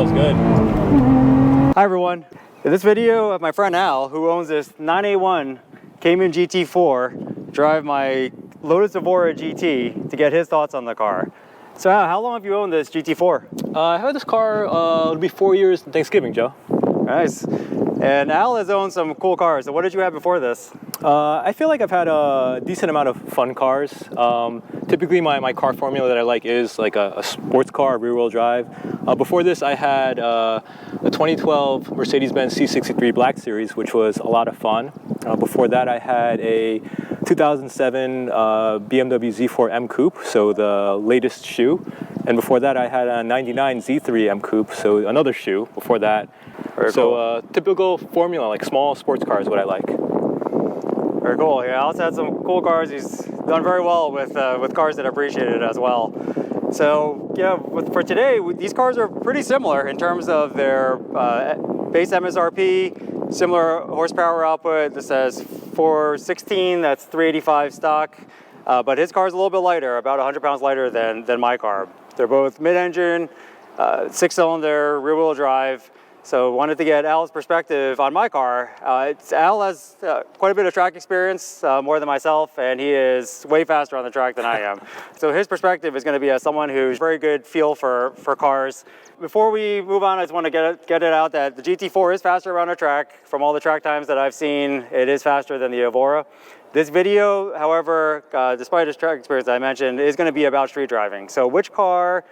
feels good. Hi everyone. In this video, my friend Al, who owns this 981 Cayman GT4, drive my Lotus Evora GT to get his thoughts on the car. So Al, how long have you owned this GT4? I've had this car, it'll be 4 years Thanksgiving, Joe. Nice. And Al has owned some cool cars. So what did you have before this? I feel like I've had a decent amount of fun cars. Typically my car formula that I like is like a sports car, rear-wheel drive. Before this I had a 2012 Mercedes-Benz C63 Black Series, which was a lot of fun. Before that I had a 2007 BMW Z4 M Coupe, so the latest shoe. And before that I had a 99 Z3 M Coupe, so another shoe before that. Very so cool. Typical formula, like small sports cars, what I like. Very cool. Yeah, Al's had some cool cars. He's done very well with cars that appreciate it as well. So yeah, for today, these cars are pretty similar in terms of their base MSRP, similar horsepower output. This says 416, that's 385 stock. But his car is a little bit lighter, about 100 pounds lighter than my car. They're both mid-engine, 6-cylinder, rear-wheel drive. So wanted to get Al's perspective on my car. Al has quite a bit of track experience, more than myself, and he is way faster on the track than I am. So his perspective is going to be as someone who's very good feel for cars. Before we move on, I just want to get it out that the GT4 is faster around a track. From all the track times that I've seen, it is faster than the Evora. This video, however, despite his track experience I mentioned, is going to be about street driving. So which car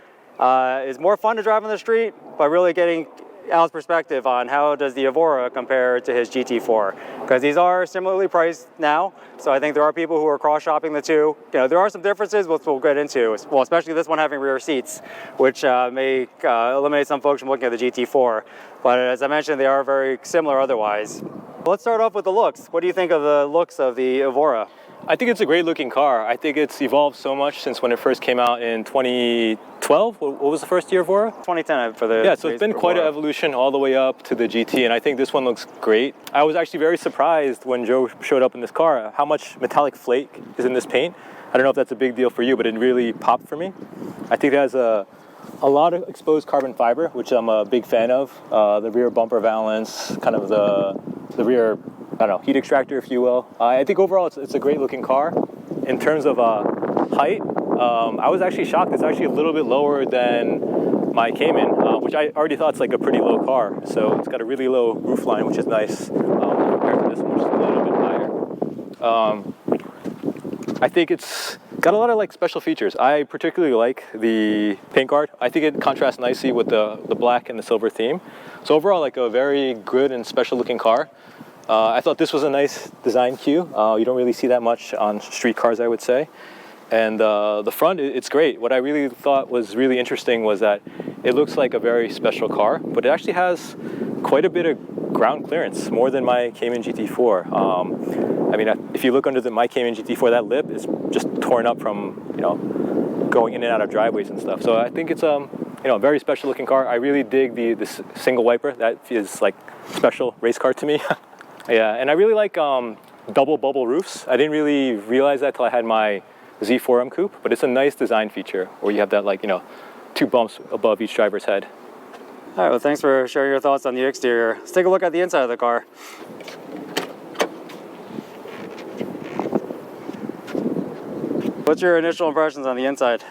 is more fun to drive on the street, but really getting Al's perspective on how does the Evora compare to his GT4, because these are similarly priced now. So I think there are people who are cross-shopping the two. You know, there are some differences, which we'll get into. Well, especially this one having rear seats, which may eliminate some folks from looking at the GT4. But as I mentioned, they are very similar otherwise. Let's start off with the looks. What do you think of the looks of the Evora? I think it's a great looking car. I think it's evolved so much since when it first came out in 2012. What was the first year Evora? 2010 for the... Yeah, so it's been quite an evolution all the way up to the GT, and I think this one looks great. I was actually very surprised when Joe showed up in this car how much metallic flake is in this paint. I don't know if that's a big deal for you, but it really popped for me. I think it has a lot of exposed carbon fiber, which I'm a big fan of. The rear bumper valance, kind of the rear, I don't know, heat extractor, if you will. I think overall it's a great looking car. In terms of height, I was actually shocked. It's actually a little bit lower than my Cayman, which I already thought is like a pretty low car. So it's got a really low roof line, which is nice compared to this one, which is a little bit higher. I think it's got a lot of like special features. I particularly like the paint guard. I think it contrasts nicely with the black and the silver theme. So overall, like a very good and special looking car. I thought this was a nice design cue. You don't really see that much on street cars, I would say. And the front, it's great. What I really thought was really interesting was that it looks like a very special car, but it actually has quite a bit of ground clearance, more than my Cayman GT4. I mean, if you look under my Cayman GT4, that lip is just torn up from, you know, going in and out of driveways and stuff. So I think it's you know, a very special looking car. I really dig the single wiper. That is like special race car to me. Yeah, and I really like double bubble roofs. I didn't really realize that till I had my Z4 M Coupe, but it's a nice design feature where you have that, like, you know, 2 bumps above each driver's head. All right, well, thanks for sharing your thoughts on the exterior. Let's take a look at the inside of the car. What's your initial impressions on the inside?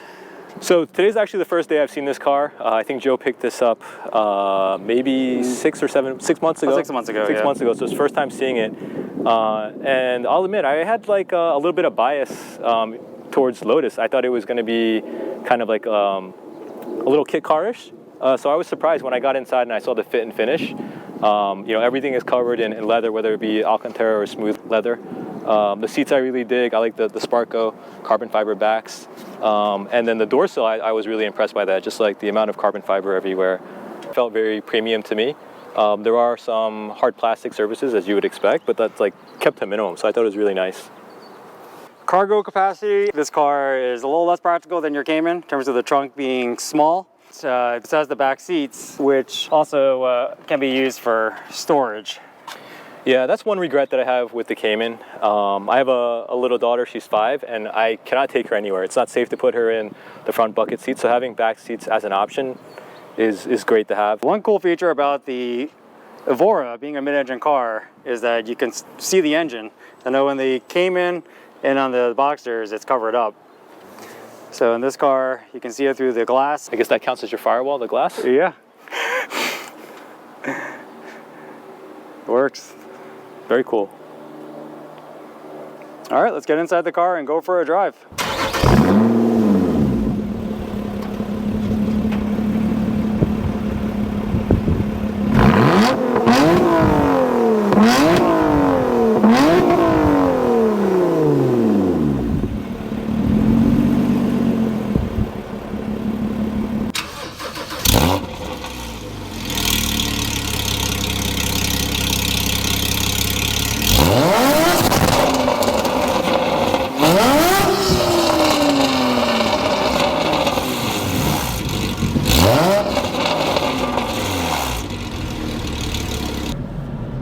So today's actually the first day I've seen this car. I think Joe picked this up maybe 6 months ago. 6 months ago, 6 months ago, so it's first time seeing it. And I'll admit, I had like a little bit of bias towards Lotus. I thought it was going to be kind of like a little kit car-ish. So I was surprised when I got inside and I saw the fit and finish. You know, everything is covered in leather, whether it be Alcantara or smooth leather. The seats I really dig. I like the Sparco carbon fiber backs. And then the door sill, I was really impressed by that, just like the amount of carbon fiber everywhere. It felt very premium to me. There are some hard plastic surfaces, as you would expect, but that's like kept to a minimum, so I thought it was really nice. Cargo capacity, this car is a little less practical than your Cayman in terms of the trunk being small. It has the back seats, which also can be used for storage. Yeah, that's one regret that I have with the Cayman. I have a little daughter, she's 5, and I cannot take her anywhere. It's not safe to put her in the front bucket seat, so having back seats as an option is great to have. One cool feature about the Evora being a mid-engine car is that you can see the engine. I know when the Cayman and on the Boxsters, it's covered up. So in this car, you can see it through the glass. I guess that counts as your firewall, the glass? Yeah. Works. Very cool. All right, let's get inside the car and go for a drive.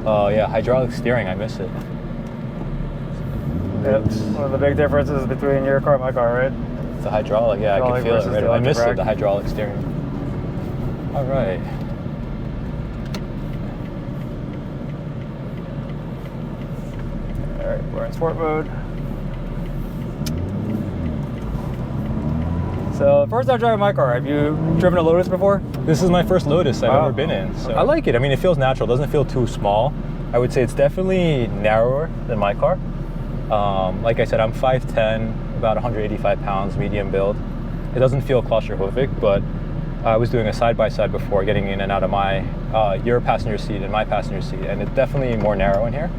Oh yeah, hydraulic steering, I miss it. Yep. One of the big differences between your car and my car, right? It's the hydraulic, yeah, I can feel it right away. I miss it, the hydraulic steering. All right. All right, we're in sport mode. So first time driving my car, have you driven a Lotus before? This is my first Lotus I've ever been in. So I like it. I mean, it feels natural. It doesn't feel too small. I would say it's definitely narrower than my car. Like I said, I'm 5'10", about 185 pounds, medium build. It doesn't feel claustrophobic, but I was doing a side-by-side before, getting in and out of my your passenger seat and my passenger seat, and it's definitely more narrow in here.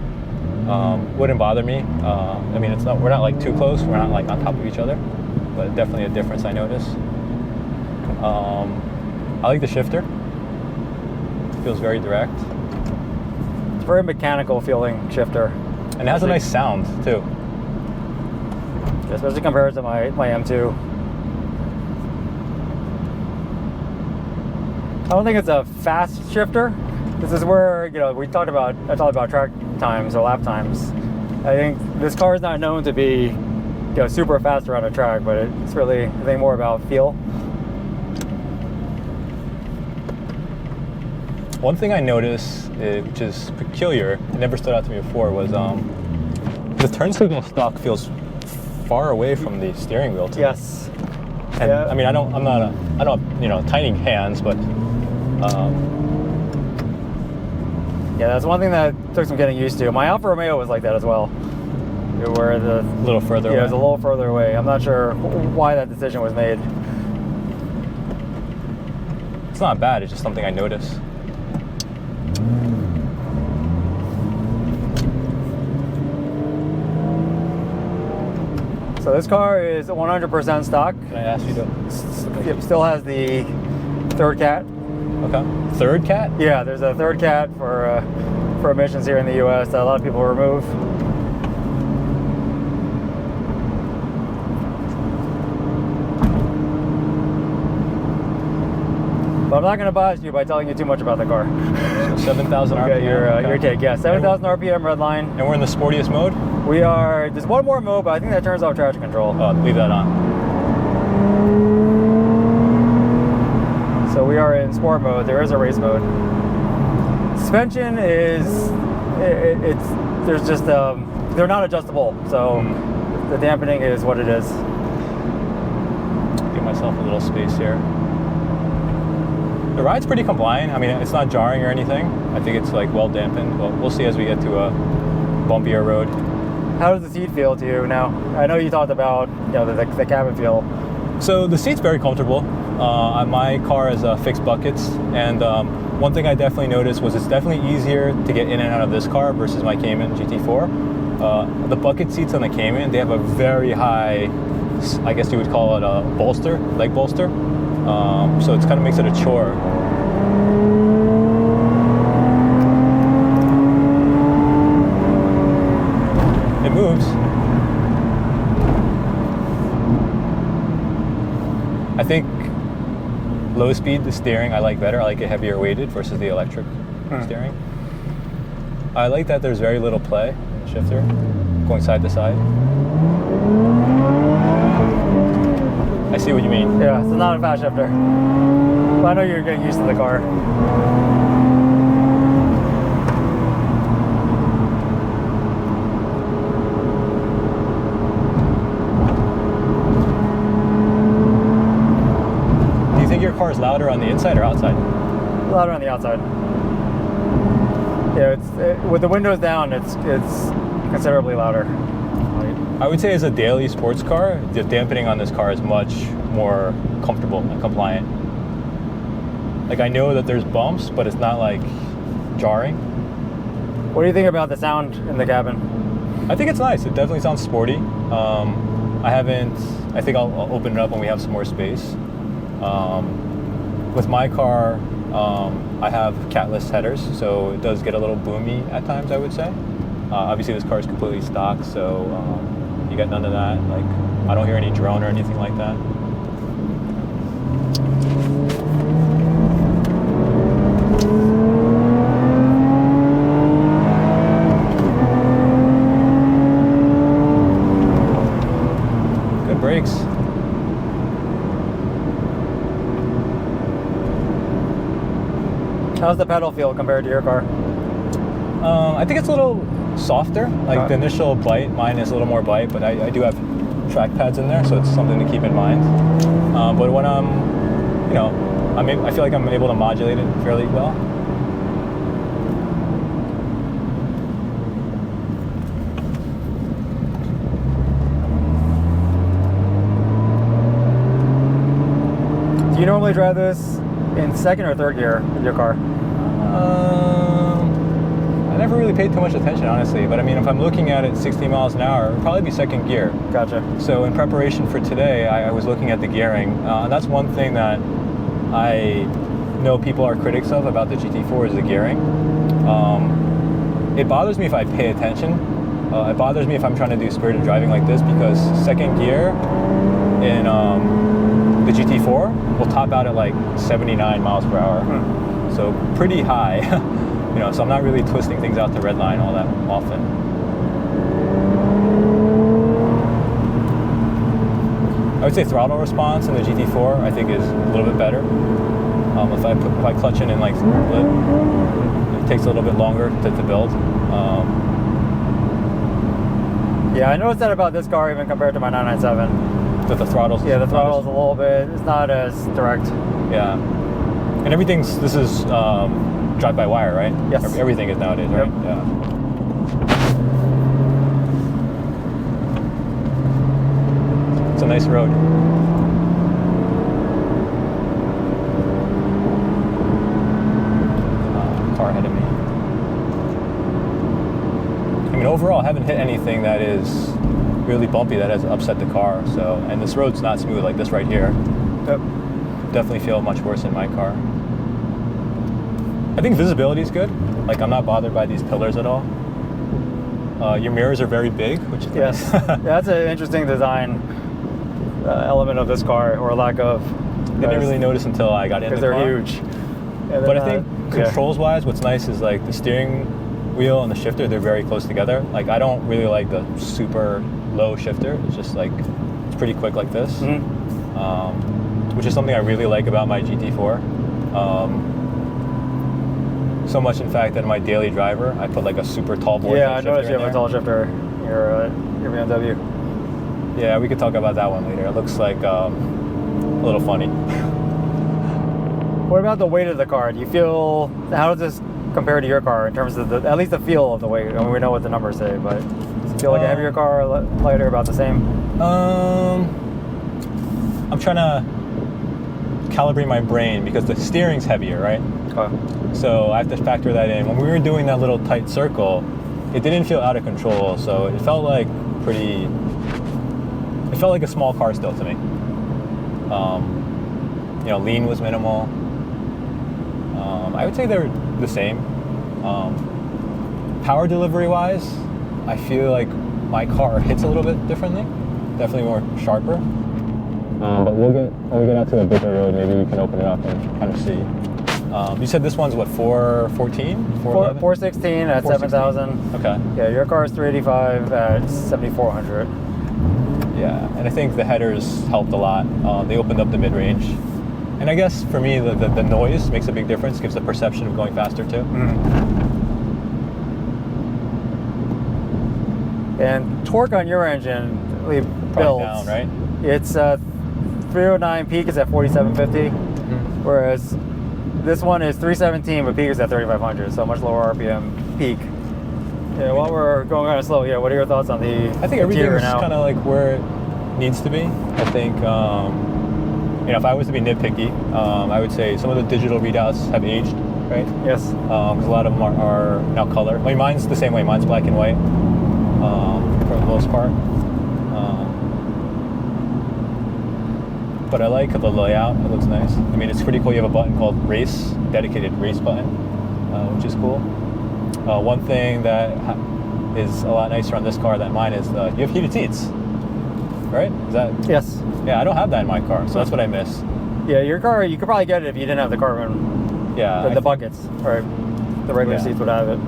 Wouldn't bother me. I mean, we're not like too close. We're not like on top of each other, but definitely a difference I notice. I like the shifter. It feels very direct. It's a very mechanical feeling shifter. And it has a nice sound too. Especially compared to my M2. I don't think it's a fast shifter. This is where, you know, I talked about track times or lap times. I think this car is not known to be, you know, super fast around a track, but it's really, I think, more about feel. One thing I noticed, which is peculiar, it never stood out to me before, was the turn signal stalk feels far away from the steering wheel too. Yes. And yeah. I mean, I don't have, you know, tiny hands, but yeah, that's one thing that took some getting used to. My Alfa Romeo was like that as well. Where the a little further away. Yeah, it was a little further away. I'm not sure why that decision was made. It's not bad, it's just something I noticed. So this car is 100% stock. Can I ask you to? It still has the third cat. Okay. Third cat? Yeah, there's a third cat for emissions here in the U.S. that a lot of people remove. But I'm not going to bias you by telling you too much about the car. So 7,000 RPM. Your take, yeah. 7,000 RPM red line. And we're in the sportiest mode? There's one more mode, but I think that turns off traction control. Oh, leave that on. So we are in sport mode. There is a race mode. Suspension is, they're not adjustable. So the dampening is what it is. Give myself a little space here. The ride's pretty compliant. I mean, it's not jarring or anything. I think it's like well dampened. Well, we'll see as we get to a bumpier road. How does the seat feel to you now? I know you talked about, you know, the cabin feel. So the seat's very comfortable. My car has fixed buckets, and one thing I definitely noticed was it's definitely easier to get in and out of this car versus my Cayman GT4. The bucket seats on the Cayman, they have a very high, I guess you would call it a bolster, leg bolster. So it kind of makes it a chore. It moves. I think low speed, the steering I like better. I like it heavier weighted versus the electric steering. I like that there's very little play in the shifter, going side to side. I see what you mean. Yeah, so not a fast shifter. But I know you're getting used to the car. Do you think your car is louder on the inside or outside? Louder on the outside. Yeah, with the windows down, it's considerably louder. I would say as a daily sports car, the dampening on this car is much more comfortable and compliant. Like I know that there's bumps, but it's not like jarring. What do you think about the sound in the cabin? I think it's nice. It definitely sounds sporty. I think I'll open it up when we have some more space. With my car, I have catless headers, so it does get a little boomy at times, I would say. Obviously this car is completely stock, so you got none of that. Like, I don't hear any drone or anything like that. Good brakes. How's the pedal feel compared to your car? I think it's a little softer. Like the initial bite, mine is a little more bite, but I do have track pads in there, so it's something to keep in mind. But when I feel like I'm able to modulate it fairly well. Do you normally drive this in second or third gear with your car? I never really paid too much attention, honestly, but I mean, if I'm looking at it 60 miles an hour, it would probably be second gear. Gotcha. So in preparation for today, I was looking at the gearing, and that's one thing that I know people are critics of about the GT4 is the gearing. It bothers me if I pay attention. It bothers me if I'm trying to do spirited driving like this, because second gear in the GT4 will top out at like 79 miles per hour. So pretty high. So I'm not really twisting things out to red line all that often. I would say throttle response in the GT4 I think is a little bit better. If I clutch in and like split, it takes a little bit longer to build. Yeah, I noticed that about this car even compared to my 997. With the throttles? Yeah, the throttle's a little bit, it's not as direct. Yeah. And this is drive-by-wire, right? Yes. Everything is nowadays, right? Yep. Yeah. It's a nice road. Car ahead of me. I mean, overall, I haven't hit anything that is really bumpy that has upset the car. So, and this road's not smooth like this right here. Yep. Definitely feel much worse in my car. I think visibility is good. Like, I'm not bothered by these pillars at all. Your mirrors are very big, which is yes. nice. Yeah, that's an interesting design element of this car, or lack of. Didn't really notice until I got in the car. Because they're huge. Yeah, But I think controls-wise, what's nice is like the steering wheel and the shifter, they're very close together. Like, I don't really like the super low shifter. It's just like, it's pretty quick like this. Mm-hmm. Which is something I really like about my GT4. So much, in fact, that in my daily driver, I put like a super tall boy. Yeah, I noticed you have a tall shifter in your BMW. Yeah, we could talk about that one later. It looks like a little funny. What about the weight of the car? Do you feel, how does this compare to your car in terms of at least the feel of the weight? I mean, we know what the numbers say, but does it feel like a heavier car, lighter, about the same? I'm trying to calibrate my brain because the steering's heavier, right? Okay. So I have to factor that in. When we were doing that little tight circle, it didn't feel out of control. So it felt like it felt like a small car still to me. Lean was minimal. I would say they're the same. Power delivery wise, I feel like my car hits a little bit differently. Definitely more sharper. But when we get out to a bigger road, maybe we can open it up and kind of see. You said this one's what, 414? 416 at 7,000. Okay. Yeah, your car is 385 at 7,400. Yeah, and I think the headers helped a lot. They opened up the mid-range. And I guess for me, the noise makes a big difference, gives the perception of going faster too. And torque on your engine, built down, right? It's 309 peak is at 4750, whereas this one is 317, but peak is at 3500, so much lower RPM peak. Yeah, while we're going kind of slow, yeah, what are your thoughts on the I think everything's kind of like where it needs to be. I think, you know, if I was to be nitpicky, I would say some of the digital readouts have aged, right? Yes. Because a lot of them are now color. I mean, mine's the same way. Mine's black and white for the most part. But I like the layout. It looks nice. I mean, it's pretty cool. You have a button called Race, dedicated race button, which is cool. One thing that is a lot nicer on this car than mine is you have heated seats, right? Is that? Yes. Yeah, I don't have that in my car, so that's what I miss. Yeah, your car, you could probably get it if you didn't have the carbon. Yeah. The buckets, or the regular seats would have it.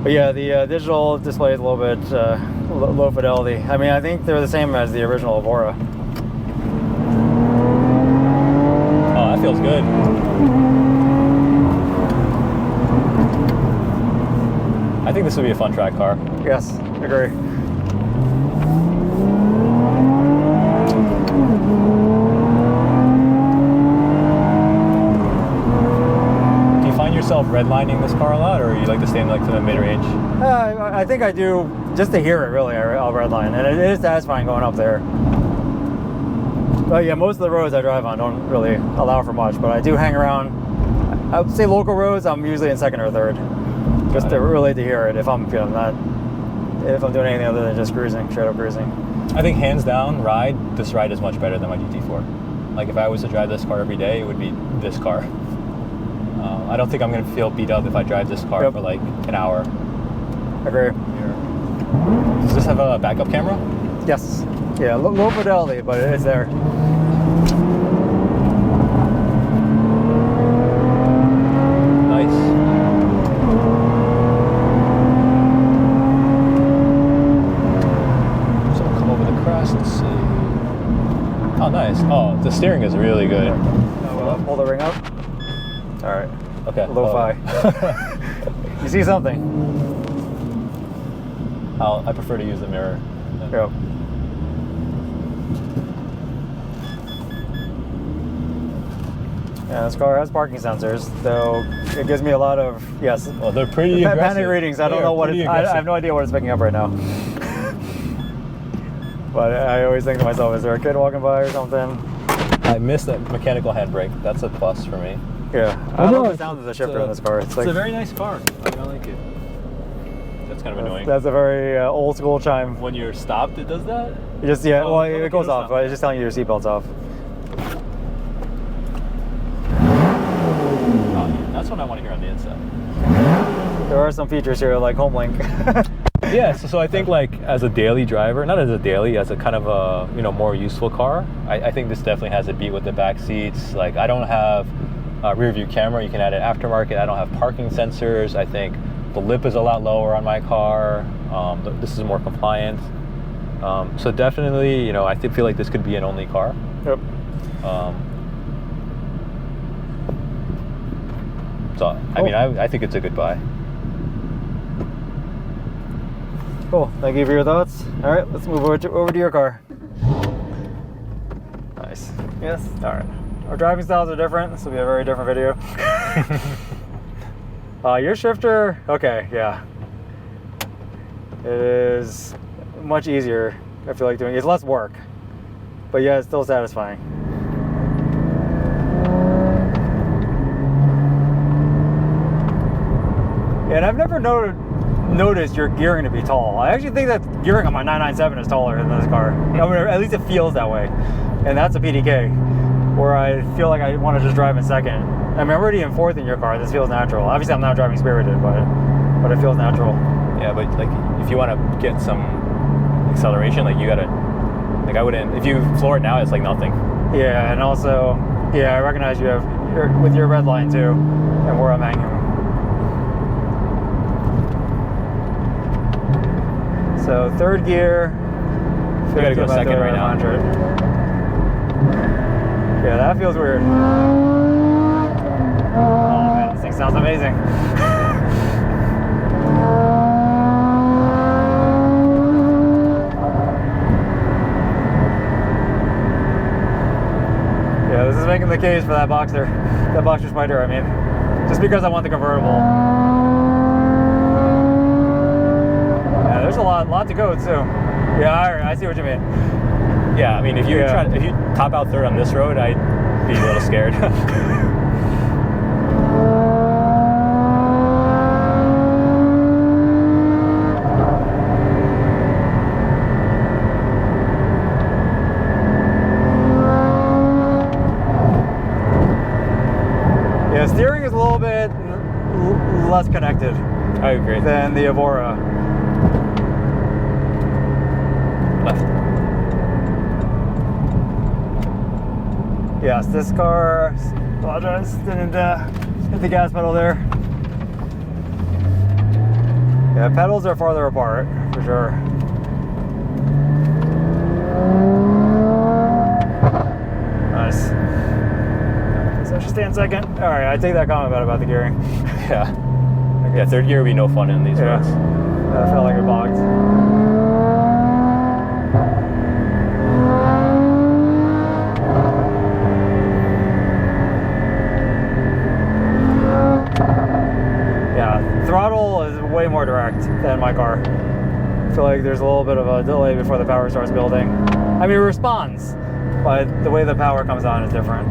But yeah, the digital display is a little bit low fidelity. I mean, I think they're the same as the original Evora. Oh, that feels good. I think this would be a fun track car. Yes, agree. Do you find yourself redlining this car a lot, or you like to stay in like to the mid-range? I think I do, just to hear it really, I'll redline, and it is satisfying going up there. But yeah, most of the roads I drive on don't really allow for much, but I do hang around. I would say local roads, I'm usually in second or third, just to really to hear it if I'm doing anything other than just cruising, straight up cruising. I think hands down, this ride is much better than my GT4. Like if I was to drive this car every day, it would be this car. I don't think I'm going to feel beat up if I drive this car for like an hour. Agree. Does this have a backup camera? Yes. Yeah, low fidelity, but it's there. Nice. So we'll come over the crest, let's see. Oh, nice. Oh, the steering is really good. Pull the ring up. All right. Okay. Lo-fi. You see something? I prefer to use the mirror. Yep. Yeah, this car has parking sensors, though it gives me a lot of, yes. Well, they're pretty aggressive. Panic readings. I don't know what I have no idea what it's picking up right now. But I always think to myself, is there a kid walking by or something? I missed that mechanical handbrake. That's a plus for me. Yeah, I love the sound of the shifter in this car. It's like a very nice car. I like it. That's kind of annoying. That's a very old school chime. When you're stopped, it does that? Just it goes off. But it's just telling you your seatbelt's off. Oh, that's what I want to hear on the inside. There are some features here like home link. Yeah, so I think like as a daily driver, not as a daily, as a kind of a more useful car, I think this definitely has a beat with the back seats. Like I don't have a rear view camera, you can add it aftermarket. I don't have parking sensors. I think the lip is a lot lower on my car. This is more compliant. So definitely, I feel like this could be an only car. Yep. So I mean, I think it's a good buy. Cool. Thank you for your thoughts. All right, let's move over to your car. Nice. Yes. All right. Our driving styles are different. This will be a very different video. Your shifter, okay, yeah. It is much easier, I feel like doing. It's less work, but yeah, it's still satisfying. And I've never noticed your gearing to be tall. I actually think that gearing on my 997 is taller than this car. I mean, at least it feels that way. And that's a PDK, where I feel like I want to just drive in second. I mean, I'm already in fourth in your car. This feels natural. Obviously, I'm not driving Spirited, but it feels natural. Yeah, but like if you want to get some acceleration, like you gotta, like I wouldn't. If you floor it now, it's like nothing. Yeah, and also, yeah, I recognize you have with your red line too, and where I'm hanging. So third gear, You gotta go second right now. Yeah, that feels weird. Oh man, this thing sounds amazing. Yeah, this is making the case for that Boxer Spider. I mean, just because I want the convertible. Yeah, there's a lot to go too. Yeah, I see what you mean. Yeah, I mean, if you top out third on this road, I'd be a little scared. Yeah, steering is a little bit less connected. I agree. Than the Evora. Left. Yes, this car, apologize, didn't hit the gas pedal there. Yeah, pedals are farther apart, for sure. Nice. So I should stay in second. All right, I take that comment about the gearing. Yeah. Yeah, third gear would be no fun in these roads. I felt like it bogged. Throttle is way more direct than my car. I feel like there's a little bit of a delay before the power starts building. I mean, it responds, but the way the power comes on is different.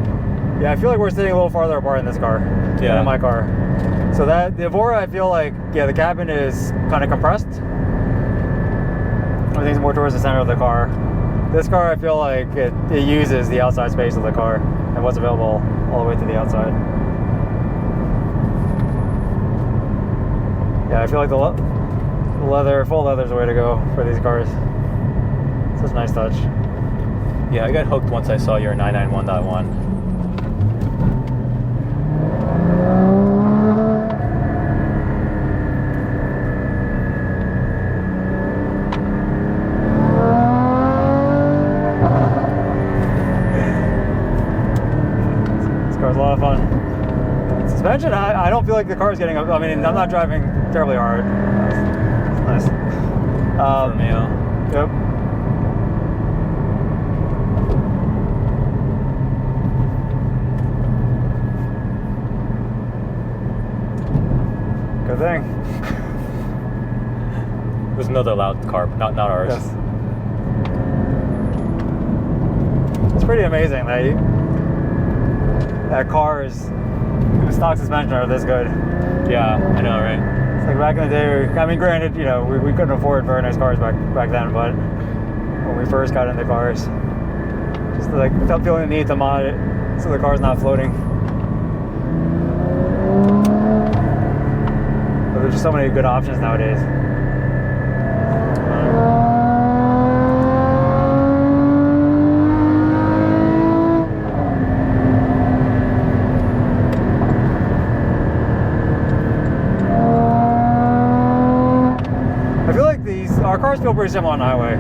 Yeah, I feel like we're sitting a little farther apart in this car than in my car. So the Evora, I feel like, yeah, the cabin is kind of compressed. Everything's more towards the center of the car. This car, I feel like it uses the outside space of the car and what's available all the way to the outside. Yeah, I feel like the leather, full leather is the way to go for these cars. It's just a nice touch. Yeah, I got hooked once I saw your 991.1. This car's a lot of fun. Suspension, I don't feel like the car's getting up. I mean, I'm not driving terribly hard. It's nice. Yep. Good thing. It was another loud car, not ours. Yes. It's pretty amazing that cars with stock suspension are this good. Yeah, I know, right? It's like back in the day, I mean, granted, you know, we couldn't afford very nice cars back then, but when we first got into cars, just like without feeling the need to mod it so the car's not floating. But there's just so many good options nowadays. Our cars feel pretty similar on the highway,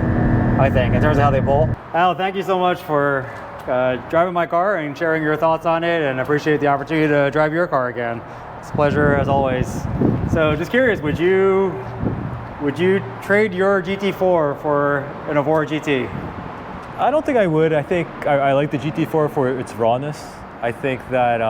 I think, in terms of how they pull. Al, thank you so much for driving my car and sharing your thoughts on it, and appreciate the opportunity to drive your car again. It's a pleasure as always. So just curious, would you trade your GT4 for an Evora GT? I don't think I would. I think I like the GT4 for its rawness. I think that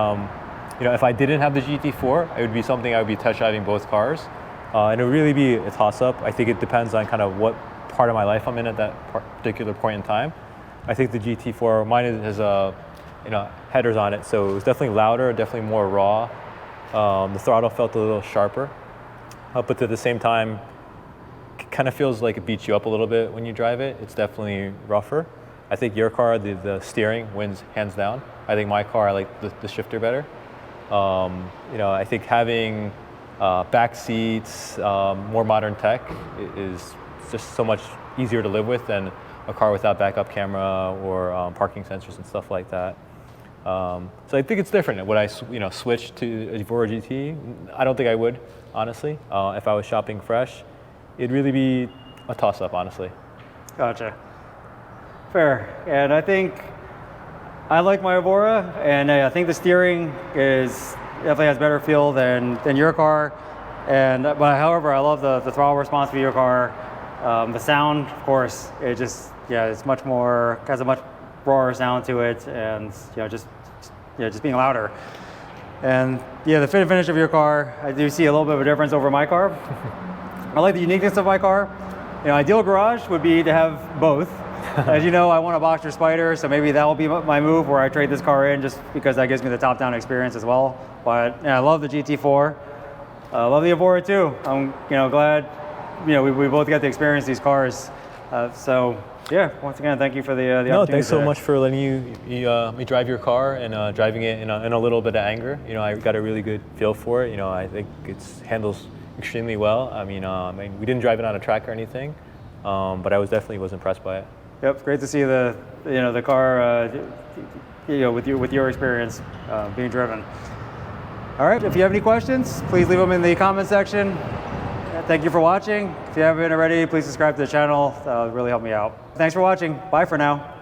you know, if I didn't have the GT4, it would be something I would be test driving both cars. And it would really be a toss-up. I think it depends on kind of what part of my life I'm in at that particular point in time. I think the GT4, mine has headers on it, so it was definitely louder, definitely more raw. The throttle felt a little sharper, but at the same time, it kind of feels like it beats you up a little bit when you drive it. It's definitely rougher. I think your car, the steering wins hands down. I think my car, I like the shifter better. You know, I think having back seats, more modern tech is just so much easier to live with than a car without backup camera or parking sensors and stuff like that. So I think it's different. Would I switch to Evora GT? I don't think I would, honestly. If I was shopping fresh, it'd really be a toss-up, honestly. Gotcha. Fair. And I think I like my Evora, and I think the steering is definitely has better feel than your car. But however, I love the throttle response of your car. The sound, of course, it just it's much more, has a much rawer sound to it, and just being louder. And the fit and finish of your car, I do see a little bit of a difference over my car. I like the uniqueness of my car. Ideal garage would be to have both. As you know, I want a Boxster Spider, so maybe that will be my move where I trade this car in just because that gives me the top-down experience as well. But I love the GT4. I love the Evora too. I'm glad we both get to experience these cars. So yeah, once again, thank you for the opportunity. Thanks so today. much for letting me drive your car and driving it in a little bit of anger. I got a really good feel for it. I think it handles extremely well. I mean, we didn't drive it on a track or anything, but I definitely was impressed by it. Yep, it's great to see the car with your experience being driven. All right, if you have any questions, please leave them in the comment section. Thank you for watching. If you haven't already, please subscribe to the channel. That would really help me out. Thanks for watching. Bye for now.